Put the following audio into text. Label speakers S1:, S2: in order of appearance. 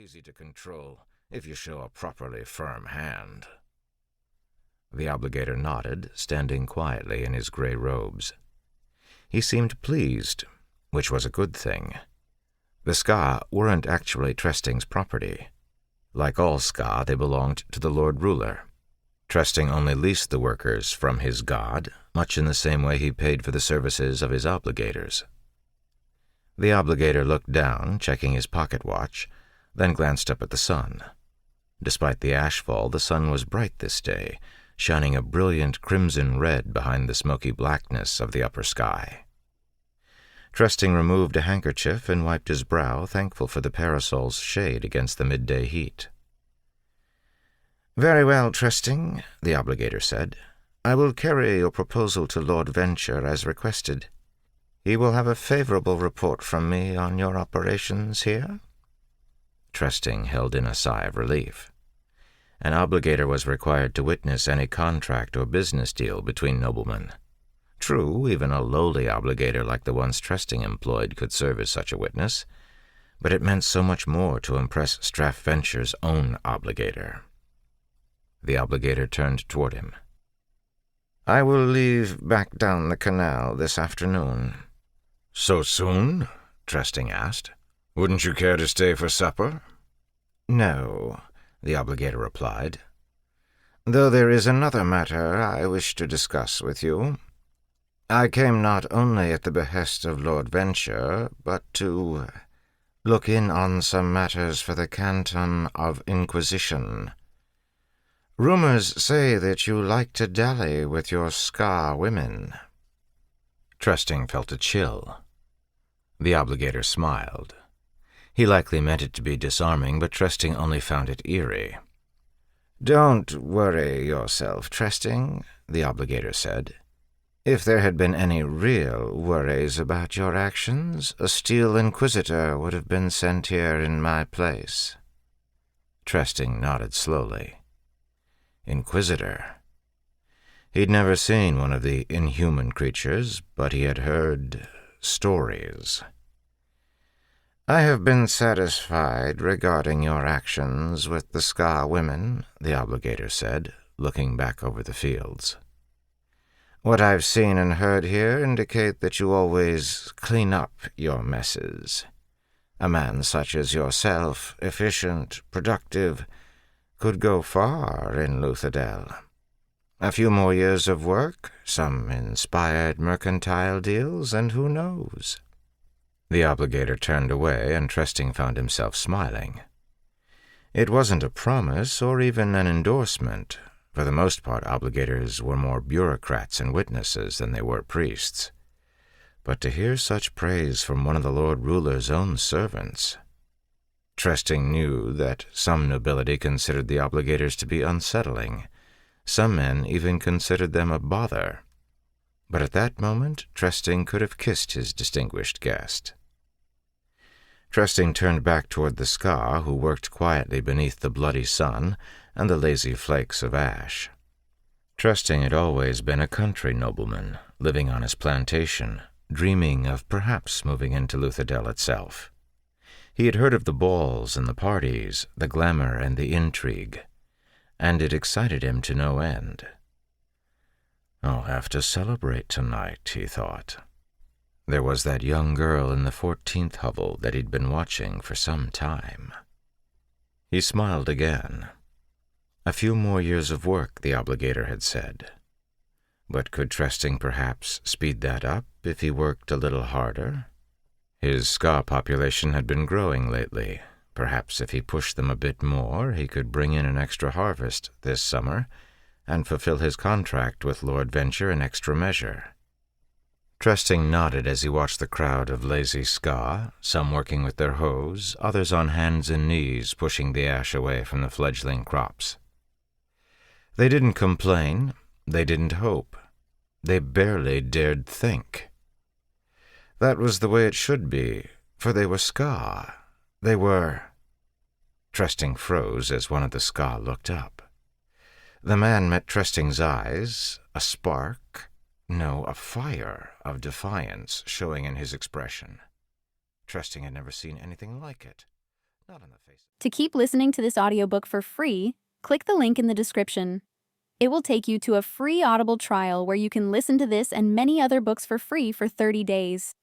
S1: easy to control if you show a properly firm hand. The obligator nodded, standing quietly in his gray robes. He seemed pleased, which was a good thing. The ska weren't actually Tresting's property. Like all ska, they belonged to the Lord Ruler. Tresting only leased the workers from his god, much in the same way he paid for the services of his obligators. The obligator looked down, checking his pocket watch, then glanced up at the sun. Despite the ashfall, the sun was bright this day, shining a brilliant crimson red behind the smoky blackness of the upper sky. Tresting removed a handkerchief and wiped his brow, thankful for the parasol's shade against the midday heat. "Very well, Tresting," the obligator said. "I will carry your proposal to Lord Venture as requested. He will have a favorable report from me on your operations here." Tresting held in a sigh of relief. An obligator was required to witness any contract or business deal between noblemen. True, even a lowly obligator like the ones Tresting employed could serve as such a witness, but it meant so much more to impress Straff Venture's own obligator. The obligator turned toward him. "I will leave back down the canal this afternoon." "So soon?" Tresting asked. "Wouldn't you care to stay for supper?" "No," the obligator replied, "though there is another matter I wish to discuss with you. I came not only at the behest of Lord Venture, but to look in on some matters for the Canton of Inquisition. Rumors say that you like to dally with your ska women." Tresting felt a chill. The obligator smiled. He likely meant it to be disarming, but Tresting only found it eerie. "Don't worry yourself, Tresting," the obligator said. "If there had been any real worries about your actions, a Steel Inquisitor would have been sent here in my place." Tresting nodded slowly. Inquisitor. He'd never seen one of the inhuman creatures, but he had heard stories. "I have been satisfied regarding your actions with the ska women," the obligator said, looking back over the fields. "What I've seen and heard here indicate that you always clean up your messes. A man such as yourself, efficient, productive, could go far in Luthadel. A few more years of work, some inspired mercantile deals, and who knows?" The obligator turned away, and Tresting found himself smiling. It wasn't a promise or even an endorsement. For the most part, obligators were more bureaucrats and witnesses than they were priests. But to hear such praise from one of the Lord Ruler's own servants... Tresting knew that some nobility considered the obligators to be unsettling. Some men even considered them a bother. But at that moment, Tresting could have kissed his distinguished guest. Tresting turned back toward the ska, who worked quietly beneath the bloody sun and the lazy flakes of ash. Tresting had always been a country nobleman, living on his plantation, dreaming of perhaps moving into Luthadel itself. He had heard of the balls and the parties, the glamour and the intrigue, and it excited him to no end. "I'll have to celebrate tonight," he thought. There was that young girl in the 14th hovel that he'd been watching for some time. He smiled again. A few more years of work, the obligator had said. But could Tresting perhaps speed that up if he worked a little harder? His ska population had been growing lately. Perhaps if he pushed them a bit more, he could bring in an extra harvest this summer and fulfill his contract with Lord Venture in extra measure. Tresting nodded as he watched the crowd of lazy ska, some working with their hoes, others on hands and knees pushing the ash away from the fledgling crops. They didn't complain, they didn't hope, they barely dared think. That was the way it should be, for they were ska. They were... Tresting froze as one of the ska looked up. The man met Tresting's eyes, a spark, no, a fire of defiance showing in his expression. Tresting had never seen anything like it. Not on the face.
S2: To keep listening to this audiobook for free, click the link in the description. It will take you to a free Audible trial where you can listen to this and many other books for free for 30 days.